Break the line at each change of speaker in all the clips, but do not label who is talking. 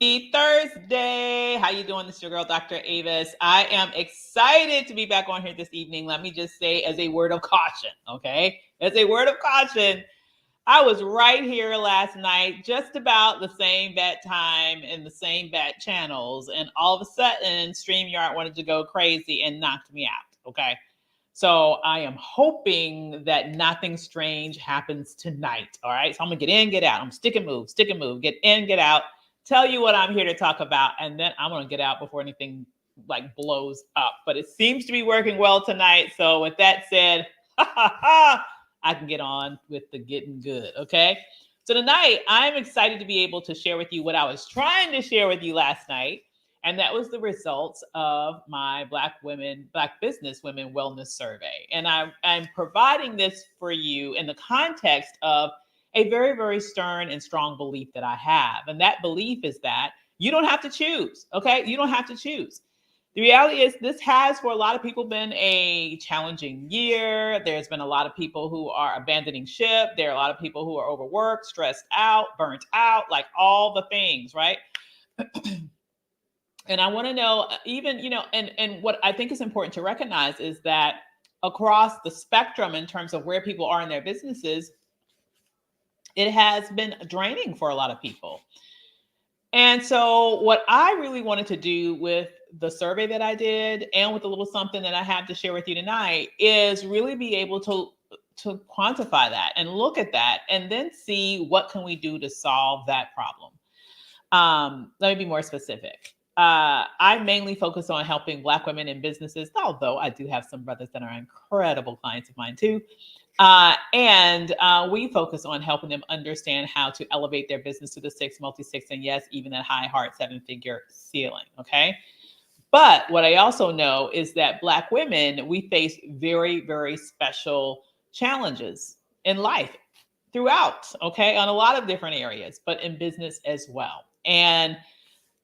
Thursday. How you doing? This is your girl, Dr. Avis. I am excited to be back on here this evening. Let me just say as a word of caution, okay? As a word of caution, I was right here last night, just about the same bat time and the same bat channels, and all of a sudden, StreamYard wanted to go crazy and knocked me out, okay? So I am hoping that nothing strange happens tonight, all right? So I'm gonna get in, get out. I'm stick and move, get in, get out, tell you what I'm here to talk about, and then I'm gonna get out before anything like blows up. But it seems to be working well tonight. So with that said, I can get on with the getting good, okay? So tonight, I'm excited to be able to share with you what I was trying to share with you last night, and that was the results of my Black business women wellness survey. And I'm providing this for you in the context of a very, very stern and strong belief that I have. And that belief is that you don't have to choose, okay? You don't have to choose. The reality is this has for a lot of people been a challenging year. There's been a lot of people who are abandoning ship. There are a lot of people who are overworked, stressed out, burnt out, like all the things, right? And I want to know, even, and what I think is important to recognize is that across the spectrum in terms of where people are in their businesses, it has been draining for a lot of people. And so what I really wanted to do with the survey that I did and with a little something that I have to share with you tonight is really be able to quantify that and look at that and then see what can we do to solve that problem. Let me be more specific. I mainly focus on helping Black women in businesses, although I do have some brothers that are incredible clients of mine too. And we focus on helping them understand how to elevate their business to the six, multi-six, and yes, even that high heart seven-figure ceiling, okay? But what I also know is that Black women, we face very, very special challenges in life throughout, okay, on a lot of different areas, but in business as well. And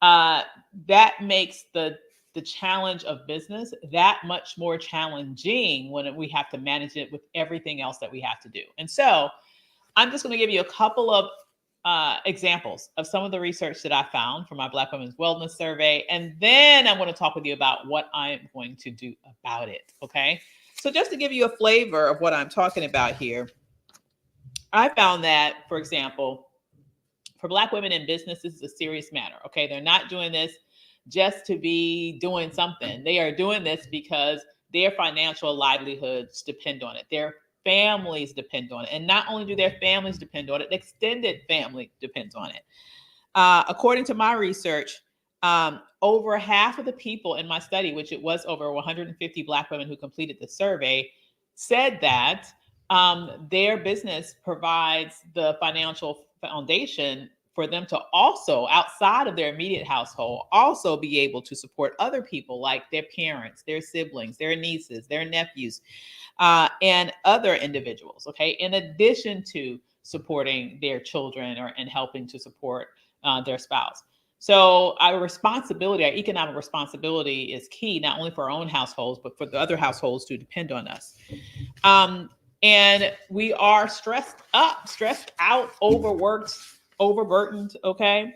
that makes the challenge of business that much more challenging when we have to manage it with everything else that we have to do. And so I'm just going to give you a couple of examples of some of the research that I found from my Black Women's Wellness Survey. And then I'm going to talk with you about what I'm going to do about it. Okay. So just to give you a flavor of what I'm talking about here, I found that, for example, for Black women in business, this is a serious matter. Okay. They're not doing this just to be doing something. They are doing this because their financial livelihoods depend on it. Their families depend on it. And not only do their families depend on it, the extended family depends on it. According to my research, over half of the people in my study, which it was over 150 Black women who completed the survey, said that their business provides the financial foundation for them to also, outside of their immediate household, also be able to support other people like their parents, their siblings, their nieces, their nephews, and other individuals, okay, in addition to supporting their children and helping to support their spouse. So our responsibility, our economic responsibility is key, not only for our own households, but for the other households to depend on us. And we are stressed up, stressed out, overworked, overburdened, okay?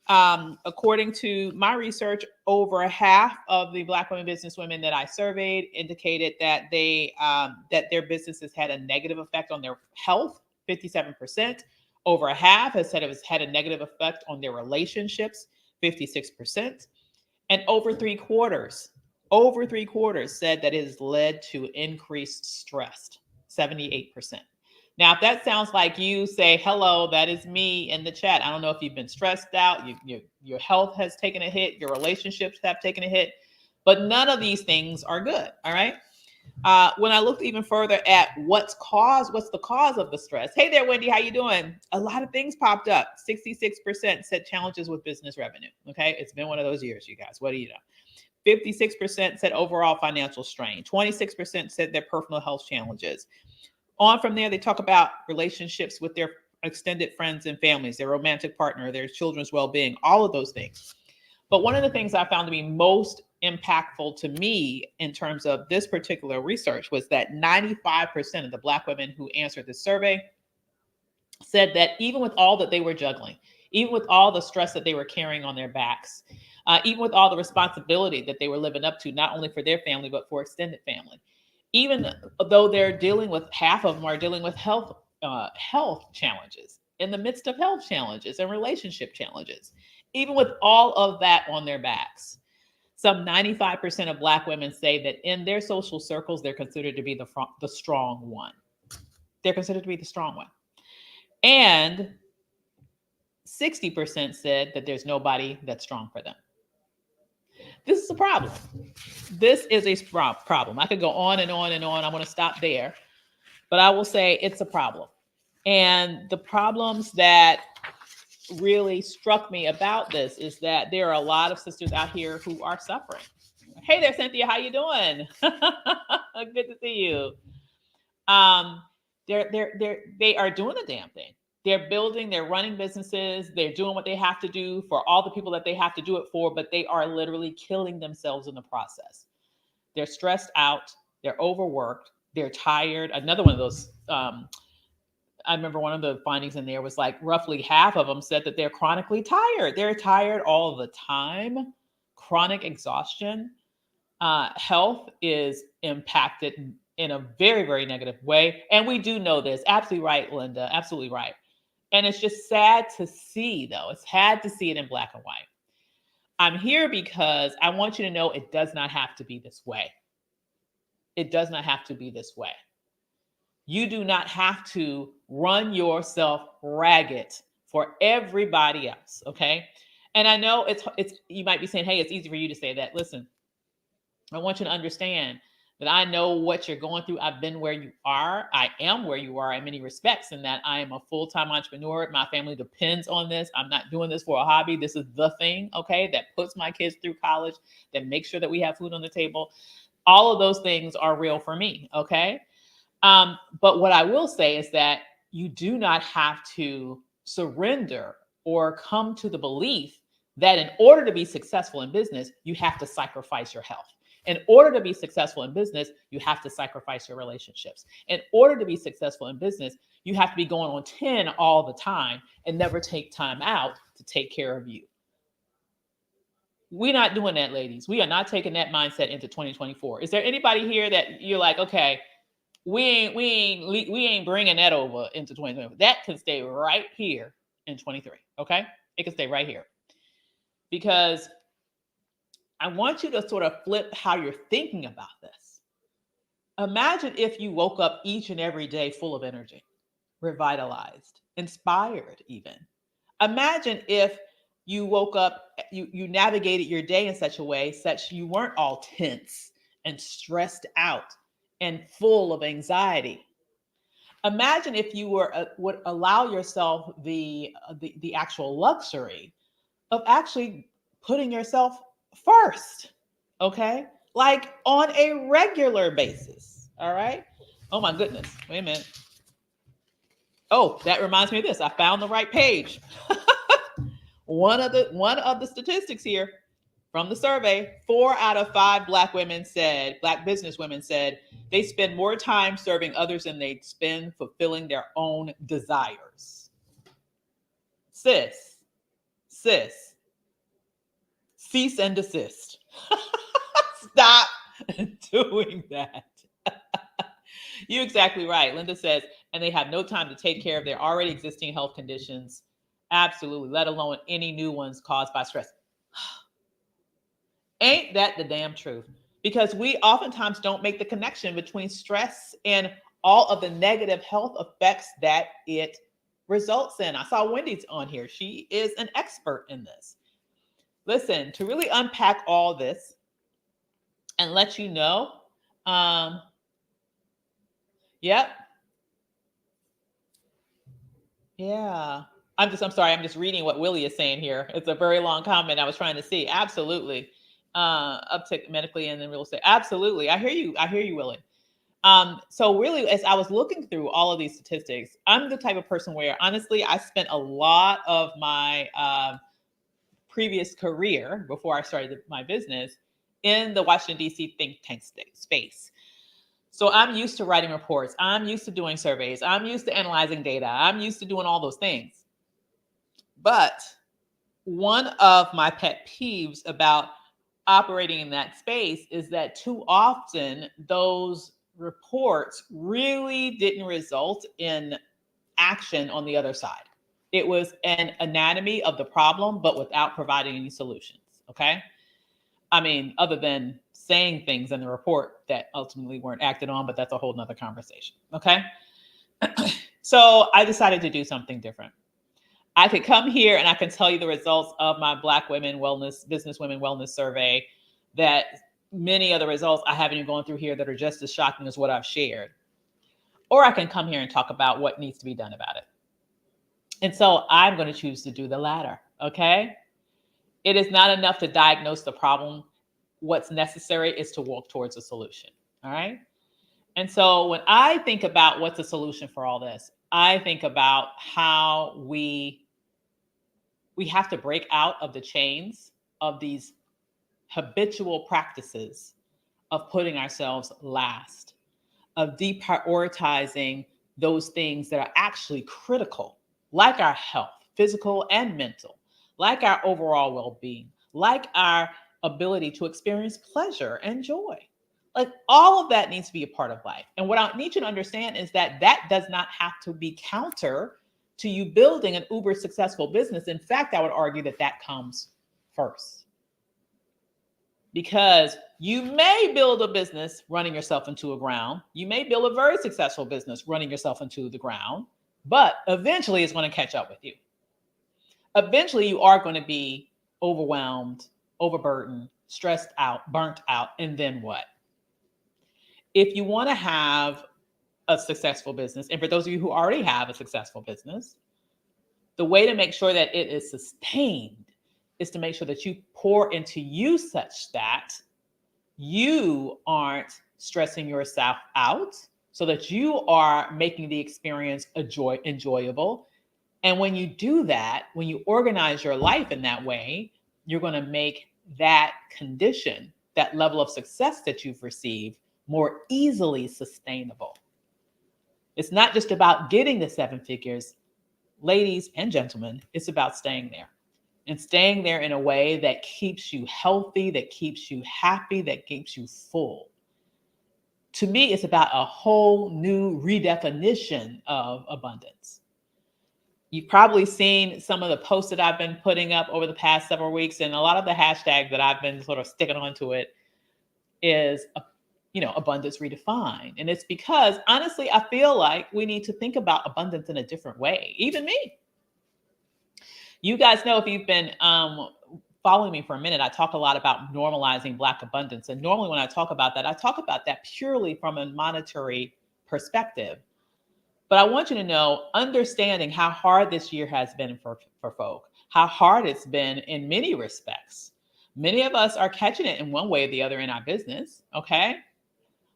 According to my research, over half of the Black women business women that I surveyed indicated that that their businesses had a negative effect on their health, 57%. Over half has said it has had a negative effect on their relationships, 56%. And over three quarters said that it has led to increased stress, 78%. Now, if that sounds like you, say, hello, that is me in the chat. I don't know if you've been stressed out, your health has taken a hit, your relationships have taken a hit, but none of these things are good, all right? When I looked even further at what's the cause of the stress. Hey there, Wendy, how you doing? A lot of things popped up. 66% said challenges with business revenue, okay? It's been one of those years, you guys. What do you know? 56% said overall financial strain. 26% said their personal health challenges. On from there, they talk about relationships with their extended friends and families, their romantic partner, their children's well-being, all of those things. But one of the things I found to be most impactful to me in terms of this particular research was that 95% of the Black women who answered this survey said that even with all that they were juggling, even with all the stress that they were carrying on their backs, even with all the responsibility that they were living up to, not only for their family, but for extended family. Even though they're dealing with, half of them are dealing with health challenges, in the midst of health challenges and relationship challenges, even with all of that on their backs. Some 95% of Black women say that in their social circles, they're considered to be the strong one. They're considered to be the strong one. And 60% said that there's nobody that's strong for them. This is a problem. This is a problem. I could go on and on and on. I want to stop there, but I will say it's a problem. And the problems that really struck me about this is that there are a lot of sisters out here who are suffering. Hey there, Cynthia, how you doing? Good to see you. They are doing the damn thing. They're building, they're running businesses, they're doing what they have to do for all the people that they have to do it for, but they are literally killing themselves in the process. They're stressed out, they're overworked, they're tired. Another one of those, I remember one of the findings in there was like roughly half of them said that they're chronically tired. They're tired all the time, chronic exhaustion. Health is impacted in a very, very negative way. And we do know this. Absolutely right, Linda. Absolutely right. And it's just sad to see, though. It's sad to see it in black and white. I'm here because I want you to know it does not have to be this way. It does not have to be this way. You do not have to run yourself ragged for everybody else, okay? And I know it's you might be saying, hey, it's easy for you to say that. Listen, I want you to understand that I know what you're going through. I've been where you are. I am where you are in many respects, in that I am a full-time entrepreneur. My family depends on this. I'm not doing this for a hobby. This is the thing, okay, that puts my kids through college, that makes sure that we have food on the table. All of those things are real for me, okay? But what I will say is that you do not have to surrender or come to the belief that in order to be successful in business, you have to sacrifice your health. In order to be successful in business, you have to sacrifice your relationships. In order to be successful in business, you have to be going on 10 all the time and never take time out to take care of you. We're not doing that, ladies. We are not taking that mindset into 2024. Is there anybody here that you're like, okay, we ain't bringing that over into 2024. That can stay right here in 23. Okay, it can stay right here, because I want you to sort of flip how you're thinking about this. Imagine if you woke up each and every day full of energy, revitalized, inspired even. Imagine if you woke up, you navigated your day in such a way such you weren't all tense and stressed out and full of anxiety. Imagine if you would allow yourself the actual luxury of actually putting yourself first, okay? Like on a regular basis, all right? Oh my goodness, wait a minute. Oh, that reminds me of this. I found the right page. One of the statistics here from the survey, 4 out of 5 Black business women said they spend more time serving others than they spend fulfilling their own desires. Sis, cease and desist. Stop doing that. You're exactly right. Linda says, and they have no time to take care of their already existing health conditions. Absolutely, let alone any new ones caused by stress. Ain't that the damn truth? Because we oftentimes don't make the connection between stress and all of the negative health effects that it results in. I saw Wendy's on here. She is an expert in this. Listen, to really unpack all this and let you know, yep. Yeah. I'm sorry. I'm just reading what Willie is saying here. It's a very long comment I was trying to see. Absolutely. Uptick medically and then real estate. Absolutely. I hear you, Willie. So really, as I was looking through all of these statistics, I'm the type of person where honestly, I spent a lot of my previous career before I started my business in the Washington, D.C. think tank space. So I'm used to writing reports. I'm used to doing surveys. I'm used to analyzing data. I'm used to doing all those things. But one of my pet peeves about operating in that space is that too often those reports really didn't result in action on the other side. It was an anatomy of the problem, but without providing any solutions. Okay. I mean, other than saying things in the report that ultimately weren't acted on, but that's a whole nother conversation. Okay. So I decided to do something different. I could come here and I can tell you the results of my Black women wellness, business women wellness survey, that many of the results I haven't even gone through here that are just as shocking as what I've shared. Or I can come here and talk about what needs to be done about it. And so I'm going to choose to do the latter. Okay. It is not enough to diagnose the problem. What's necessary is to walk towards a solution. All right. And so when I think about what's the solution for all this, I think about how we have to break out of the chains of these habitual practices of putting ourselves last, of deprioritizing those things that are actually critical, like our health, physical and mental, like our overall well-being, like our ability to experience pleasure and joy. Like all of that needs to be a part of life. And what I need you to understand is that that does not have to be counter to you building an uber successful business. In fact, I would argue that that comes first. Because you may build a business running yourself into a ground. You may build a very successful business running yourself into the ground, but eventually it's going to catch up with you. Eventually you are going to be overwhelmed, overburdened, stressed out, burnt out, and then what? If you want to have a successful business, and for those of you who already have a successful business, the way to make sure that it is sustained is to make sure that you pour into you such that you aren't stressing yourself out, so that you are making the experience enjoyable. And when you do that, when you organize your life in that way, you're going to make that condition, that level of success that you've received, more easily sustainable. It's not just about getting the 7 figures, ladies and gentlemen, it's about staying there. And staying there in a way that keeps you healthy, that keeps you happy, that keeps you full. To me, it's about a whole new redefinition of abundance. You've probably seen some of the posts that I've been putting up over the past several weeks, and a lot of the hashtags that I've been sort of sticking onto it is, abundance redefined. And it's because, honestly, I feel like we need to think about abundance in a different way. Even me. You guys know, if you've been following me for a minute, I talk a lot about normalizing Black abundance. And normally when I talk about that purely from a monetary perspective. But I want you to know, understanding how hard this year has been for folk, how hard it's been in many respects. Many of us are catching it in one way or the other in our business, okay?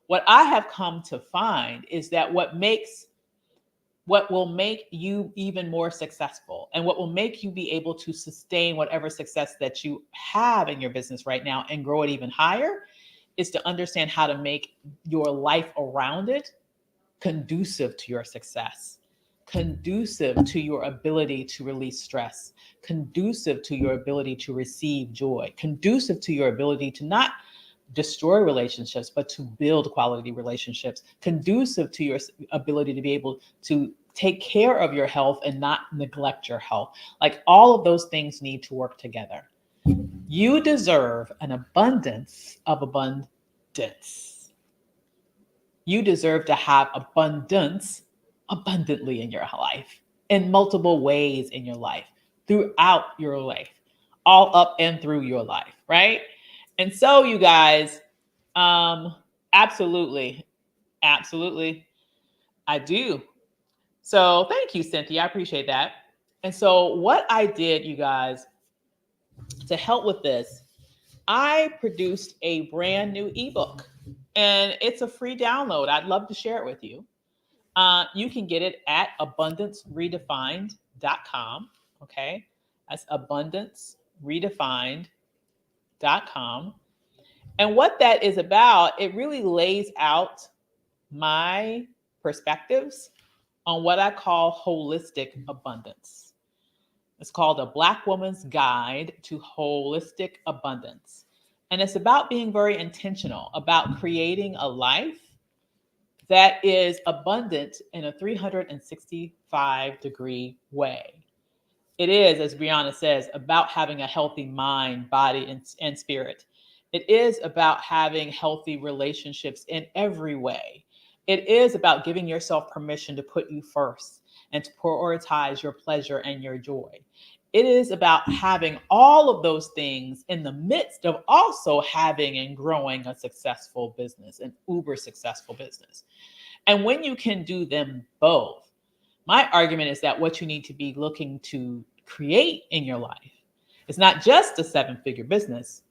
What I have come to find is that what will make you even more successful, and what will make you be able to sustain whatever success that you have in your business right now and grow it even higher, is to understand how to make your life around it conducive to your success, conducive to your ability to release stress, conducive to your ability to receive joy, conducive to your ability to not destroy relationships, but to build quality relationships, conducive to your ability to be able to take care of your health and not neglect your health. Like all of those things need to work together. You deserve an abundance of abundance. You deserve to have abundance abundantly in your life, in multiple ways in your life, throughout your life, all up and through your life, right? And so, you guys, absolutely, I do. So thank you, Cynthia. I appreciate that. And so what I did, you guys, to help with this, I produced a brand new ebook, and it's a free download. I'd love to share it with you. You can get it at abundanceredefined.com. Okay. That's abundanceredefined.com. And what that is about, it really lays out my perspectives on what I call holistic abundance. It's called A Black Woman's Guide to Holistic Abundance. And it's about being very intentional about creating a life that is abundant in a 365-degree way. It is, as Brianna says, about having a healthy mind, body, and spirit. It is about having healthy relationships in every way. It is about giving yourself permission to put you first and to prioritize your pleasure and your joy. It is about having all of those things in the midst of also having and growing a successful business, an uber successful business. And when you can do them both, my argument is that what you need to be looking to create in your life is not just a 7-figure business,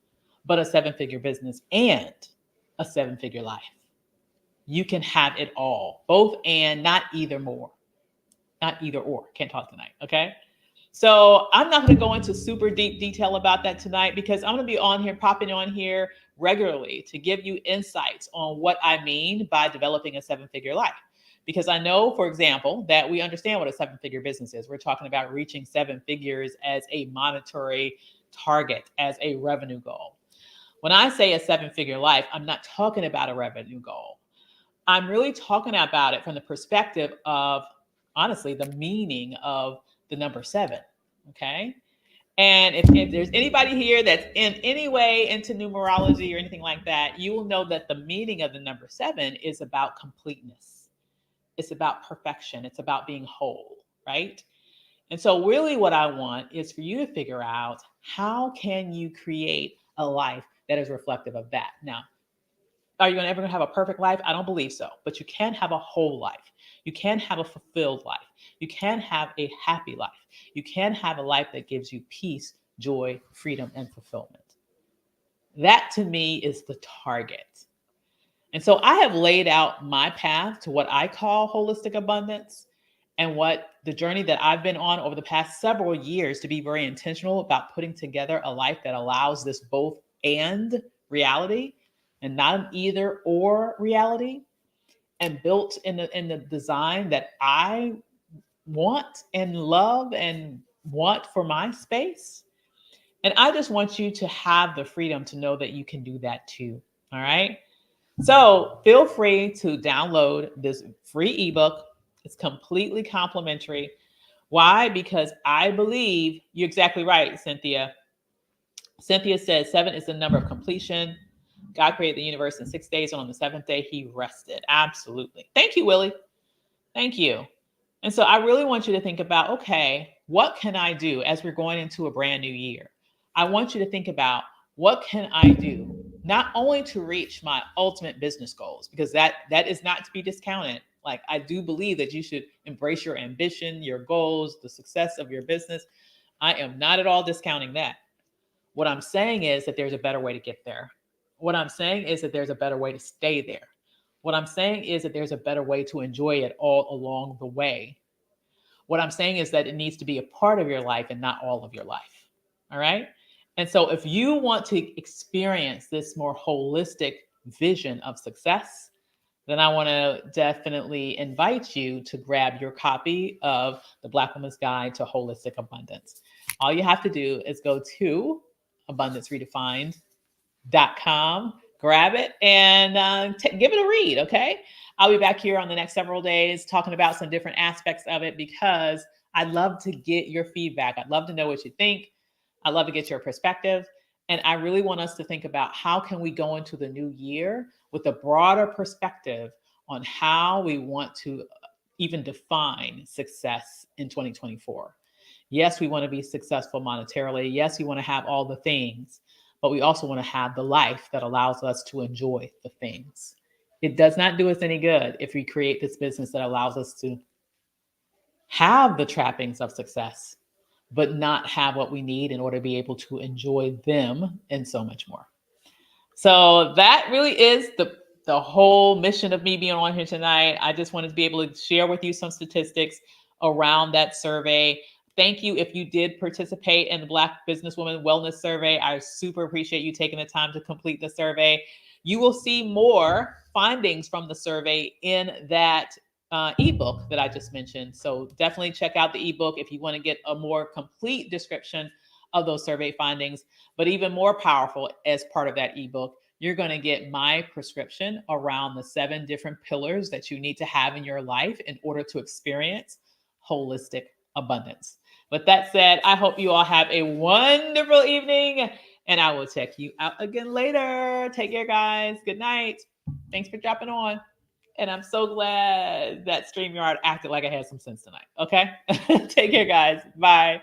but a 7-figure business and a 7-figure life. You can have it all, both and, not either more, not either or. Can't talk tonight, okay? So I'm not going to go into super deep detail about that tonight because I'm going to be on here, popping on here regularly to give you insights on what I mean by developing a 7-figure life. Because I know, for example, that we understand what a 7-figure business is. We're talking about reaching 7 figures as a monetary target, as a revenue goal. When I say a 7-figure life, I'm not talking about a revenue goal. I'm really talking about it from the perspective of, honestly, the meaning of the number 7. Okay. And if there's anybody here that's in any way into numerology or anything like that, you will know that the meaning of the number 7 is about completeness. It's about perfection. It's about being whole, right? And so really what I want is for you to figure out, how can you create a life that is reflective of that? Now, are you ever going to have a perfect life? I don't believe so. But you can have a whole life. You can have a fulfilled life. You can have a happy life. You can have a life that gives you peace, joy, freedom, and fulfillment. That to me is the target. And so I have laid out my path to what I call holistic abundance, and what the journey that I've been on over the past several years to be very intentional about putting together a life that allows this both and reality, and not an either or reality, and built in the design that I want and love and want for my space. And I just want you to have the freedom to know that you can do that too. All right. So feel free to download this free ebook. It's completely complimentary. Why? Because I believe you're exactly right, Cynthia. Cynthia says 7 is the number of completion. God created the universe in 6 days, and on the 7th day, he rested. Absolutely. Thank you, Willie. Thank you. And so I really want you to think about, okay, what can I do as we're going into a brand new year? I want you to think about, what can I do not only to reach my ultimate business goals, because that is not to be discounted. Like, I do believe that you should embrace your ambition, your goals, the success of your business. I am not at all discounting that. What I'm saying is that there's a better way to get there. What I'm saying is that there's a better way to stay there. What I'm saying is that there's a better way to enjoy it all along the way. What I'm saying is that it needs to be a part of your life and not all of your life. All right. And so if you want to experience this more holistic vision of success, then I want to definitely invite you to grab your copy of The Black Woman's Guide to Holistic Abundance. All you have to do is go to abundanceredefined.com, grab it, and give it a read, okay? I'll be back here on the next several days talking about some different aspects of it, because I'd love to get your feedback. I'd love to know what you think. I'd love to get your perspective. And I really want us to think about, how can we go into the new year with a broader perspective on how we want to even define success in 2024. Yes, we want to be successful monetarily. Yes, we want to have all the things, but we also want to have the life that allows us to enjoy the things. It does not do us any good if we create this business that allows us to have the trappings of success, but not have what we need in order to be able to enjoy them and so much more. So that really is the whole mission of me being on here tonight. I just wanted to be able to share with you some statistics around that survey. Thank you if you did participate in the Black Businesswoman Wellness Survey. I super appreciate you taking the time to complete the survey. You will see more findings from the survey in that ebook that I just mentioned. So definitely check out the ebook if you want to get a more complete description of those survey findings. But even more powerful, as part of that ebook, you're going to get my prescription around the 7 different pillars that you need to have in your life in order to experience holistic abundance. With that said, I hope you all have a wonderful evening, and I will check you out again later. Take care, guys. Good night. Thanks for dropping on. And I'm so glad that StreamYard acted like I had some sense tonight. Okay. Take care, guys. Bye.